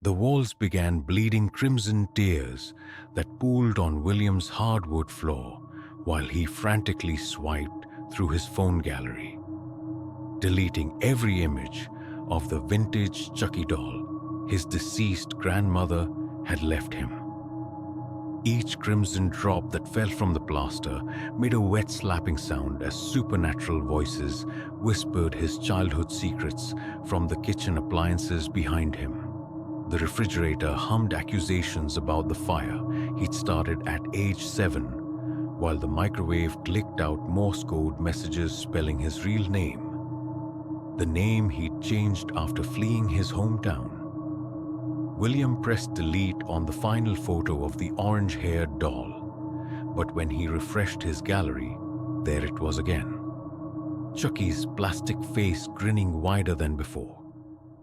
The walls began bleeding crimson tears that pooled on William's hardwood floor while he frantically swiped through his phone gallery, deleting every image of the vintage Chucky doll his deceased grandmother had left him. Each crimson drop that fell from the plaster made a wet slapping sound as supernatural voices whispered his childhood secrets from the kitchen appliances behind him. The refrigerator hummed accusations about the fire he'd started at age 7, while the microwave clicked out Morse code messages spelling his real name, the name he'd changed after fleeing his hometown. William pressed delete on the final photo of the orange-haired doll, but when he refreshed his gallery, there it was again. Chucky's plastic face grinning wider than before,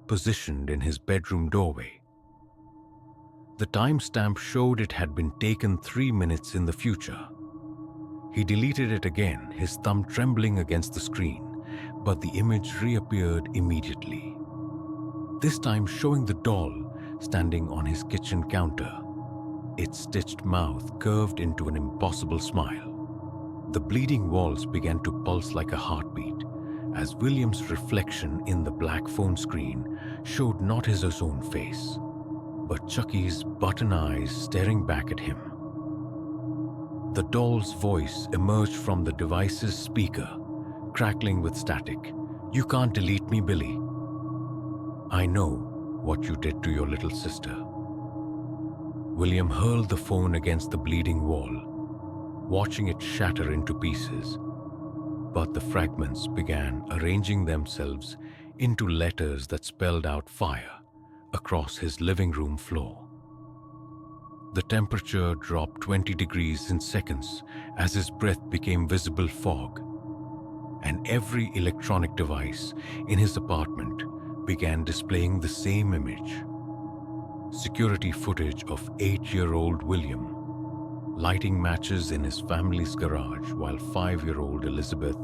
positioned in his bedroom doorway. The timestamp showed it had been taken 3 minutes in the future. He deleted it again, his thumb trembling against the screen, but the image reappeared immediately. This time showing the doll standing on his kitchen counter, its stitched mouth curved into an impossible smile. The bleeding walls began to pulse like a heartbeat as William's reflection in the black phone screen showed not his own face, but Chucky's button eyes staring back at him. The doll's voice emerged from the device's speaker, crackling with static. "You can't delete me, Billy. I know what you did to your little sister." William hurled the phone against the bleeding wall, watching it shatter into pieces. But the fragments began arranging themselves into letters that spelled out fire across his living room floor. The temperature dropped 20 degrees in seconds as his breath became visible fog, and every electronic device in his apartment began displaying the same image. Security footage of 8-year-old William lighting matches in his family's garage while 5-year-old Elizabeth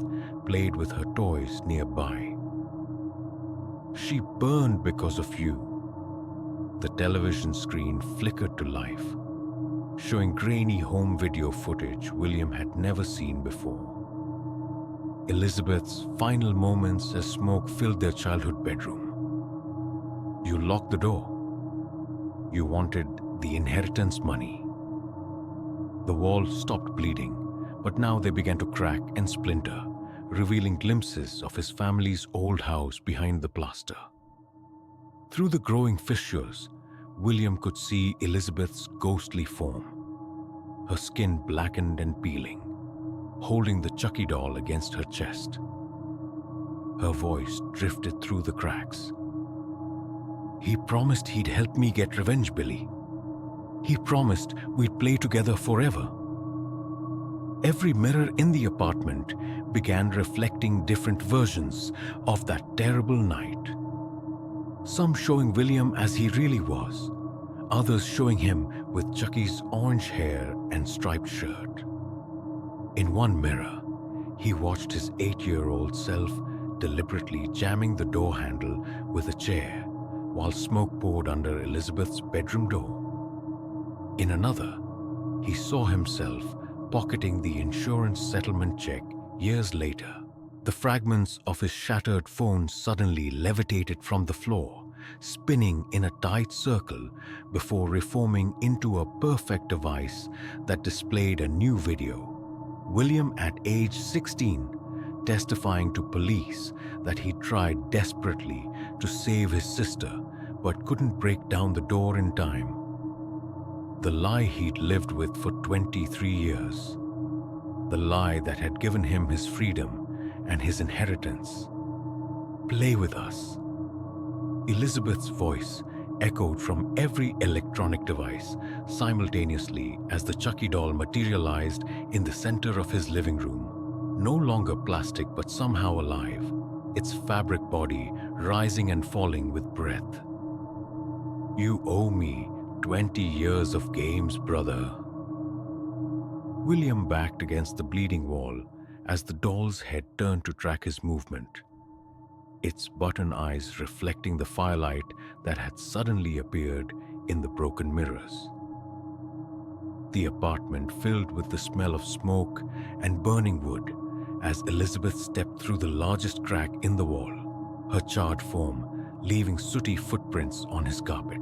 played with her toys nearby. "She burned because of you." The television screen flickered to life, showing grainy home video footage William had never seen before. Elizabeth's final moments as smoke filled their childhood bedroom. "You locked the door. You wanted the inheritance money." The walls stopped bleeding, but now they began to crack and splinter, revealing glimpses of his family's old house behind the plaster. Through the growing fissures, William could see Elizabeth's ghostly form, her skin blackened and peeling, holding the Chucky doll against her chest. Her voice drifted through the cracks. "He promised he'd help me get revenge, Billy. He promised we'd play together forever." Every mirror in the apartment began reflecting different versions of that terrible night. Some showing William as he really was, others showing him with Chucky's orange hair and striped shirt. In one mirror, he watched his 8-year-old self deliberately jamming the door handle with a chair while smoke poured under Elizabeth's bedroom door. In another, he saw himself pocketing the insurance settlement check years later. The fragments of his shattered phone suddenly levitated from the floor, spinning in a tight circle before reforming into a perfect device that displayed a new video. William at age 16, testifying to police that he tried desperately to save his sister but couldn't break down the door in time. The lie he'd lived with for 23 years. The lie that had given him his freedom and his inheritance. "Play with us." Elizabeth's voice echoed from every electronic device simultaneously as the Chucky doll materialized in the center of his living room, no longer plastic but somehow alive, its fabric body rising and falling with breath. "You owe me 20 years of games, brother." William backed against the bleeding wall as the doll's head turned to track his movement. its button eyes reflecting the firelight that had suddenly appeared in the broken mirrors. The apartment filled with the smell of smoke and burning wood as Elizabeth stepped through the largest crack in the wall, her charred form leaving sooty footprints on his carpet.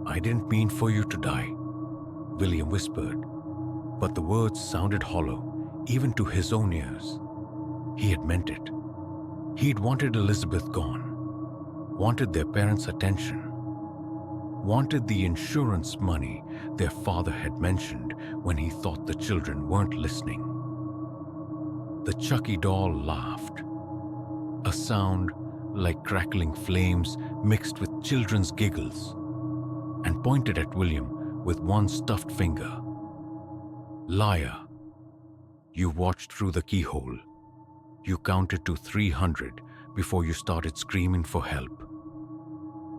"I didn't mean for you to die," William whispered, but the words sounded hollow, even to his own ears. He had meant it. He'd wanted Elizabeth gone, wanted their parents' attention, wanted the insurance money their father had mentioned when he thought the children weren't listening. The Chucky doll laughed, a sound like crackling flames mixed with children's giggles, and pointed at William with one stuffed finger. "Liar. You watched through the keyhole. You counted to 300 before you started screaming for help."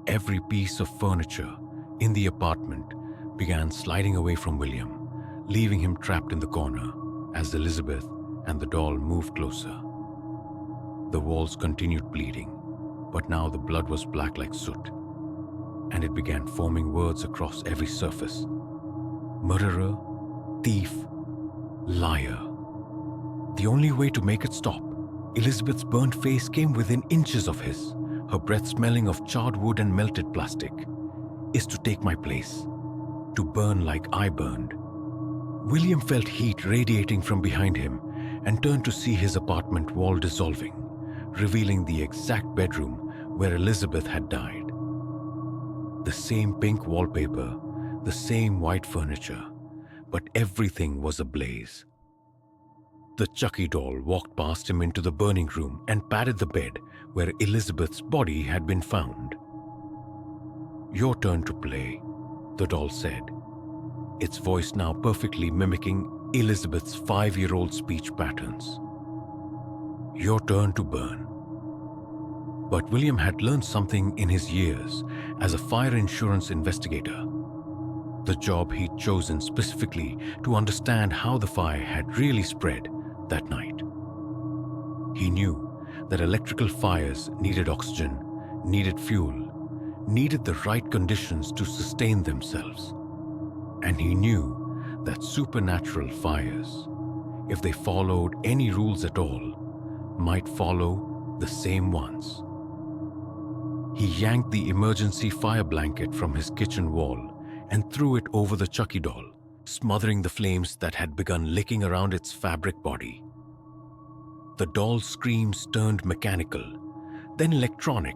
Every piece of furniture in the apartment began sliding away from William, leaving him trapped in the corner as Elizabeth and the doll moved closer. The walls continued bleeding, but now the blood was black like soot, and it began forming words across every surface. Murderer, thief, liar. The only way to make it stop, Elizabeth's burnt face came within inches of his, her breath smelling of charred wood and melted plastic, is to take my place, to burn like I burned. William felt heat radiating from behind him and turned to see his apartment wall dissolving, revealing the exact bedroom where Elizabeth had died. The same pink wallpaper, the same white furniture, but everything was ablaze. The Chucky doll walked past him into the burning room and patted the bed where Elizabeth's body had been found. "Your turn to play," the doll said, its voice now perfectly mimicking Elizabeth's 5-year-old speech patterns. "Your turn to burn." But William had learned something in his years as a fire insurance investigator, the job he'd chosen specifically to understand how the fire had really spread that night. He knew that electrical fires needed oxygen, needed fuel, needed the right conditions to sustain themselves. And he knew that supernatural fires, if they followed any rules at all, might follow the same ones. He yanked the emergency fire blanket from his kitchen wall and threw it over the Chucky doll, smothering the flames that had begun licking around its fabric body. The doll's screams turned mechanical, then electronic,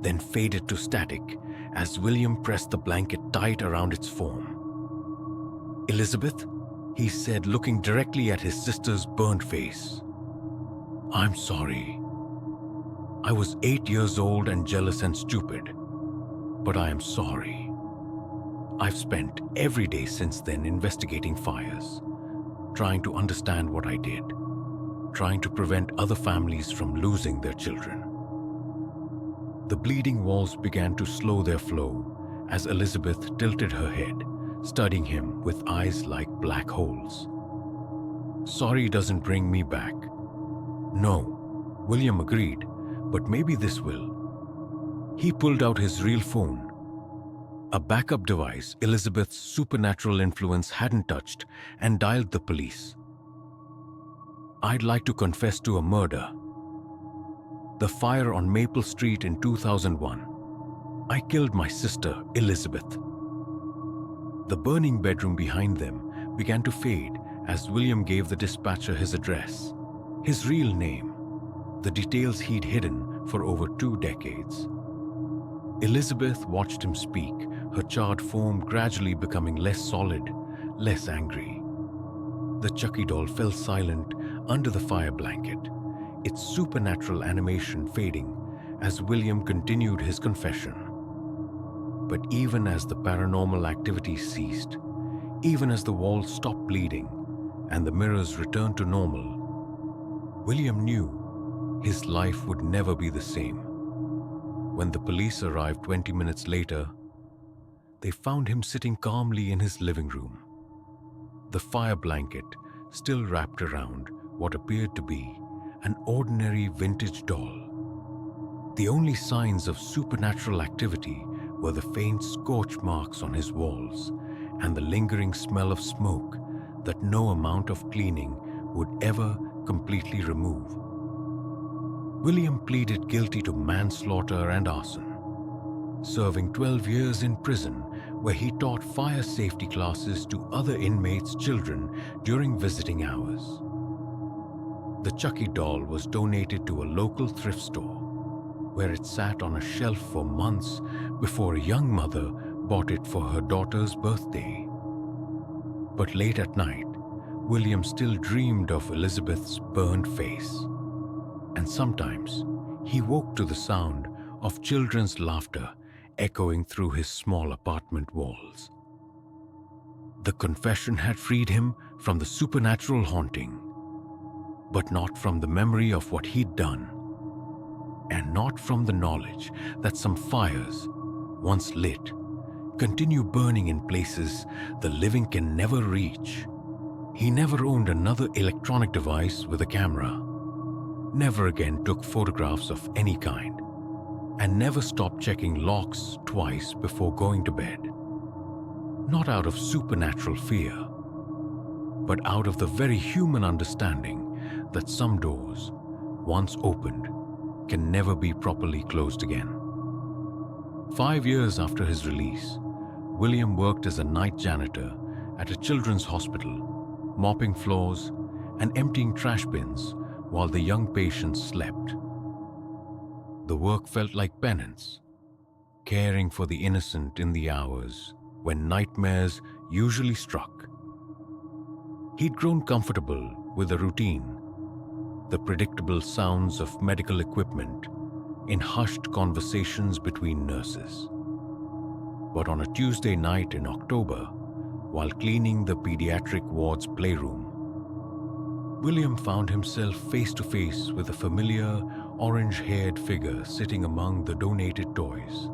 then faded to static as William pressed the blanket tight around its form. "Elizabeth," he said, looking directly at his sister's burnt face. "I'm sorry. I was 8 years old and jealous and stupid, but I am sorry. I've spent every day since then investigating fires, trying to understand what I did, trying to prevent other families from losing their children." The bleeding walls began to slow their flow as Elizabeth tilted her head, studying him with eyes like black holes. "Sorry doesn't bring me back." "No," William agreed, "but maybe this will." He pulled out his real phone, a backup device Elizabeth's supernatural influence hadn't touched, and dialed the police. "I'd like to confess to a murder. The fire on Maple Street in 2001. I killed my sister, Elizabeth." The burning bedroom behind them began to fade as William gave the dispatcher his address, his real name, the details he'd hidden for over 2 decades. Elizabeth watched him speak, her charred form gradually becoming less solid, less angry. The Chucky doll fell silent under the fire blanket, its supernatural animation fading as William continued his confession. But even as the paranormal activity ceased, even as the walls stopped bleeding and the mirrors returned to normal, William knew his life would never be the same. When the police arrived 20 minutes later, they found him sitting calmly in his living room, the fire blanket still wrapped around what appeared to be an ordinary vintage doll. The only signs of supernatural activity were the faint scorch marks on his walls and the lingering smell of smoke that no amount of cleaning would ever completely remove. William pleaded guilty to manslaughter and arson, serving 12 years in prison where he taught fire safety classes to other inmates' children during visiting hours. The Chucky doll was donated to a local thrift store, where it sat on a shelf for months before a young mother bought it for her daughter's birthday. But late at night, William still dreamed of Elizabeth's burned face, and sometimes he woke to the sound of children's laughter echoing through his small apartment walls. The confession had freed him from the supernatural haunting, but not from the memory of what he'd done, and not from the knowledge that some fires, once lit, continue burning in places the living can never reach. He never owned another electronic device with a camera, never again took photographs of any kind, and never stopped checking locks twice before going to bed. Not out of supernatural fear, but out of the very human understanding that some doors, once opened, can never be properly closed again. 5 years after his release, William worked as a night janitor at a children's hospital, mopping floors and emptying trash bins while the young patients slept. The work felt like penance, caring for the innocent in the hours when nightmares usually struck. He'd grown comfortable with the routine, the predictable sounds of medical equipment in hushed conversations between nurses. But on a Tuesday night in October, while cleaning the pediatric ward's playroom, William found himself face to face with a familiar orange-haired figure sitting among the donated toys.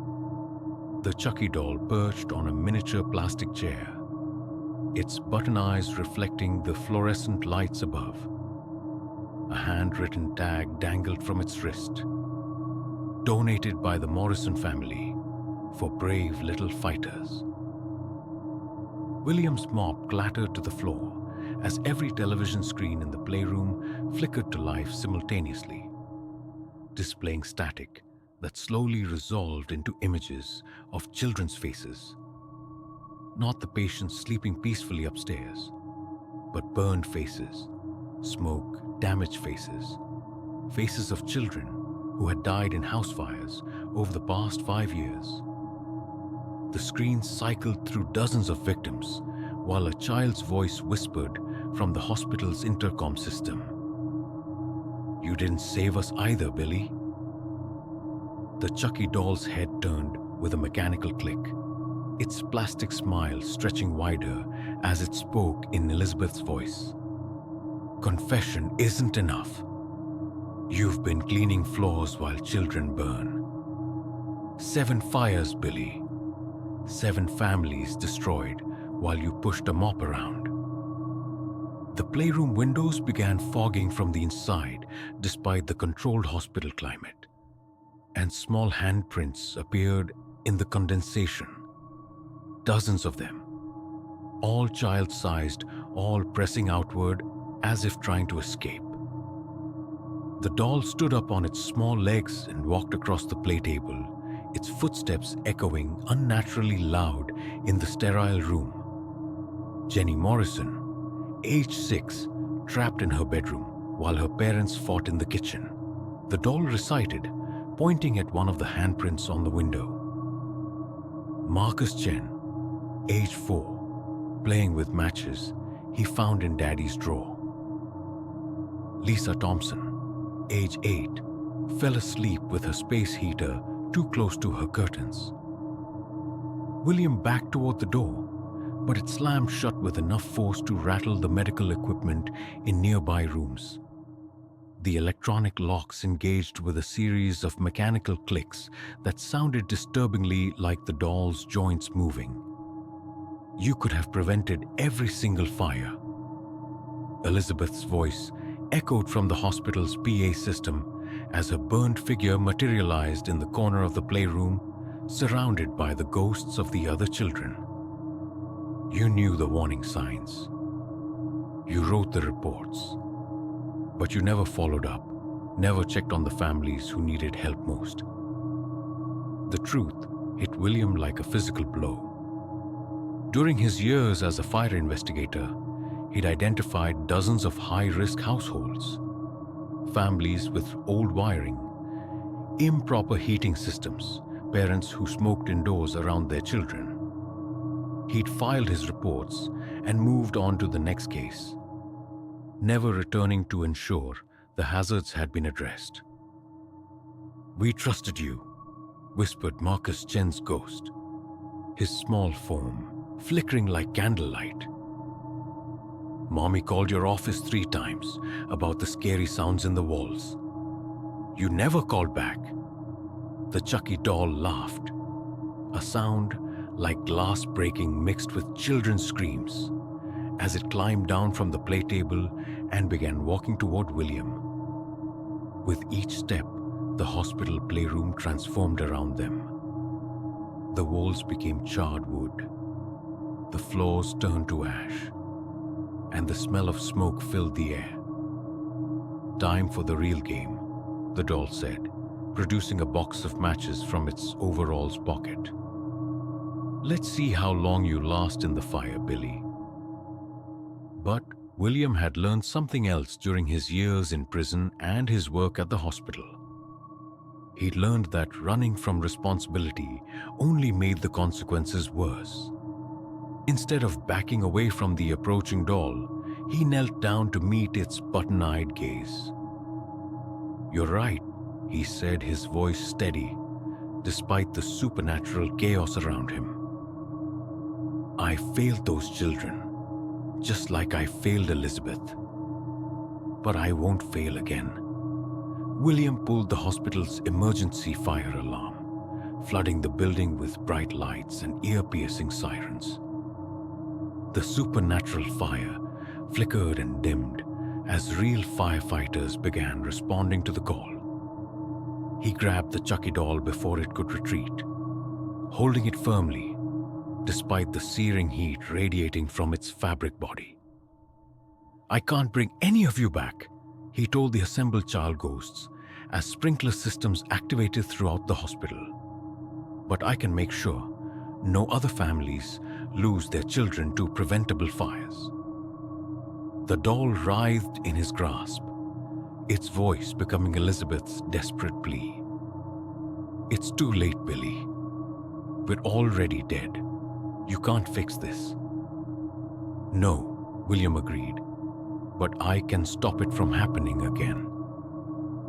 The Chucky doll perched on a miniature plastic chair, its button eyes reflecting the fluorescent lights above. A handwritten tag dangled from its wrist. Donated by the Morrison family for brave little fighters. William's mop clattered to the floor as every television screen in the playroom flickered to life simultaneously, displaying static that slowly resolved into images of children's faces. Not the patients sleeping peacefully upstairs, but burned faces, smoke, damaged faces, faces of children who had died in house fires over the past 5 years. The screen cycled through dozens of victims while a child's voice whispered from the hospital's intercom system. "You didn't save us either, Billy." The Chucky doll's head turned with a mechanical click, its plastic smile stretching wider as it spoke in Elizabeth's voice. "Confession isn't enough. You've been cleaning floors while children burn. 7 fires, Billy. 7 families destroyed while you pushed a mop around." The playroom windows began fogging from the inside despite the controlled hospital climate, and small handprints appeared in the condensation. Dozens of them, all child-sized, all pressing outward as if trying to escape. The doll stood up on its small legs and walked across the play table, its footsteps echoing unnaturally loud in the sterile room. Jenny Morrison, age 6, trapped in her bedroom while her parents fought in the kitchen. The doll recited, pointing at one of the handprints on the window. Marcus Chen, age 4, playing with matches he found in Daddy's drawer. Lisa Thompson, age 8, fell asleep with her space heater too close to her curtains. William backed toward the door, but it slammed shut with enough force to rattle the medical equipment in nearby rooms. The electronic locks engaged with a series of mechanical clicks that sounded disturbingly like the doll's joints moving. You could have prevented every single fire. Elizabeth's voice echoed from the hospital's PA system as a burnt figure materialized in the corner of the playroom, surrounded by the ghosts of the other children. You knew the warning signs. You wrote the reports. But you never followed up, never checked on the families who needed help most. The truth hit William like a physical blow. During his years as a fire investigator, he'd identified dozens of high-risk households, families with old wiring, improper heating systems, parents who smoked indoors around their children. He'd filed his reports and moved on to the next case, never returning to ensure the hazards had been addressed. "We trusted you," whispered Marcus Chen's ghost, his small form flickering like candlelight. "Mommy called your office 3 times about the scary sounds in the walls. You never called back." The Chucky doll laughed, a sound like glass breaking mixed with children's screams, as it climbed down from the play table and began walking toward William. With each step, the hospital playroom transformed around them. The walls became charred wood, the floors turned to ash, and the smell of smoke filled the air. "Time for the real game," the doll said, producing a box of matches from its overalls pocket. "Let's see how long you last in the fire, Billy." But William had learned something else during his years in prison and his work at the hospital. He'd learned that running from responsibility only made the consequences worse. Instead of backing away from the approaching doll, he knelt down to meet its button-eyed gaze. "You're right," he said, his voice steady, despite the supernatural chaos around him. "I failed those children, just like I failed Elizabeth. But I won't fail again." William pulled the hospital's emergency fire alarm, flooding the building with bright lights and ear-piercing sirens. The supernatural fire flickered and dimmed as real firefighters began responding to the call. He grabbed the Chucky doll before it could retreat, holding it firmly, despite the searing heat radiating from its fabric body. "I can't bring any of you back," he told the assembled child ghosts as sprinkler systems activated throughout the hospital. "But I can make sure no other families lose their children to preventable fires." The doll writhed in his grasp, its voice becoming Elizabeth's desperate plea. "It's too late, Billy. We're already dead. You can't fix this." "No," William agreed, "but I can stop it from happening again."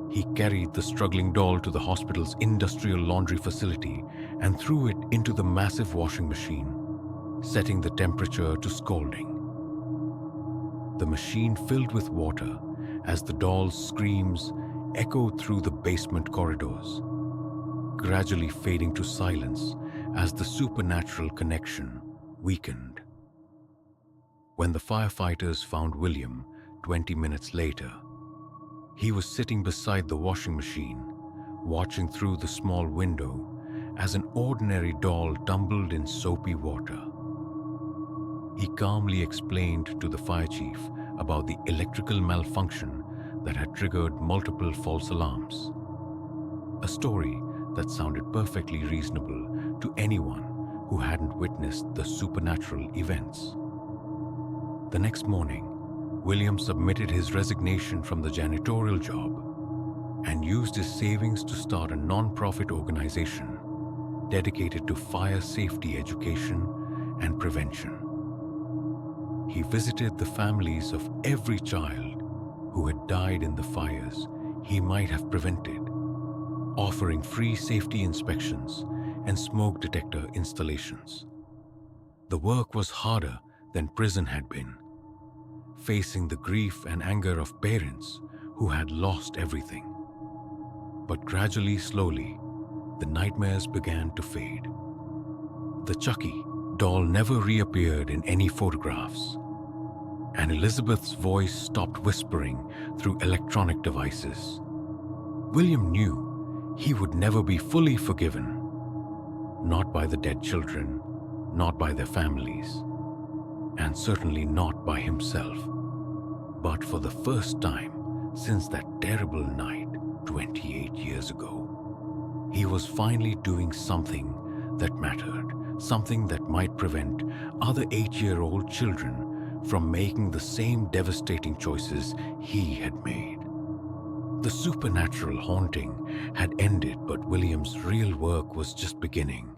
He carried the struggling doll to the hospital's industrial laundry facility and threw it into the massive washing machine, setting the temperature to scalding. The machine filled with water as the doll's screams echoed through the basement corridors, gradually fading to silence as the supernatural connection weakened. When the firefighters found William 20 minutes later, he was sitting beside the washing machine, watching through the small window as an ordinary doll tumbled in soapy water. He calmly explained to the fire chief about the electrical malfunction that had triggered multiple false alarms. A story that sounded perfectly reasonable to anyone who hadn't witnessed the supernatural events. The next morning, William submitted his resignation from the janitorial job and used his savings to start a non-profit organization dedicated to fire safety education and prevention. He visited the families of every child who had died in the fires he might have prevented, offering free safety inspections and smoke detector installations. The work was harder than prison had been, facing the grief and anger of parents who had lost everything. But gradually, slowly, the nightmares began to fade. The Chucky doll never reappeared in any photographs. and Elizabeth's voice stopped whispering through electronic devices. William knew he would never be fully forgiven. Not by the dead children, not by their families, and certainly not by himself. But for the first time since that terrible night 28 years ago, he was finally doing something that mattered, something that might prevent other 8-year-old children from making the same devastating choices he had made. The supernatural haunting had ended, but William's real work was just beginning.